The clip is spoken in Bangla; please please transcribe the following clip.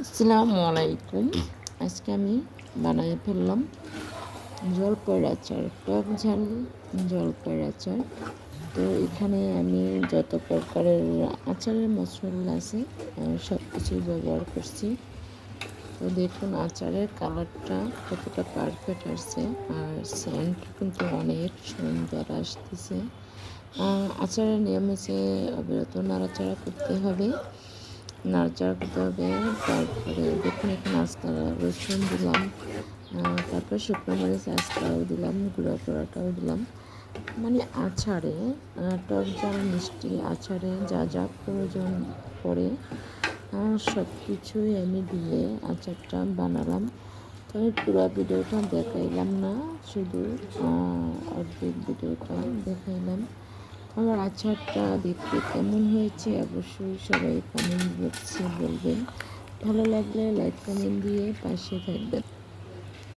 আসসালামু আলাইকুম। আজকে আমি বানিয়ে ফেললাম জলপাইয়ের আচার, টক ঝাল জলপাইয়ের আচার। তো এখানে আমি যত প্রকারের আচারের মশলা আছে সব কিছুই ব্যবহার করছি। তো দেখুন আচারের কালারটা কতটা পারফেক্ট আসছে, আর সেন্ট কিন্তু অনেক সুন্দর আসতেছে। আচারের নিয়ম হচ্ছে অবিরত নাড়াচাড়া করতে হবে। নাড়াচাড়া করতে হবে। তারপরে দেখুন এখানে আস্তা রসুন দিলাম, তারপর শুকনো মরিচ আস্তাও দিলাম, গুঁড়া করাটাও দিলাম। মানে আচারে টক ঝাল মিষ্টি আচারে যা যা প্রয়োজন পড়ে সব কিছুই আমি দিয়ে আচারটা বানালাম। তো আমি পুরো ভিডিওটা দেখাইলাম না, শুধু অর্ধেক ভিডিওটা দেখাইলাম। আমার আচারটা দেখতে কেমন হয়েছে অবশ্যই সবাই কমেন্ট বক্সে বলবেন। ভালো লাগলে লাইক কমেন্ট দিয়ে পাশে থাকবেন।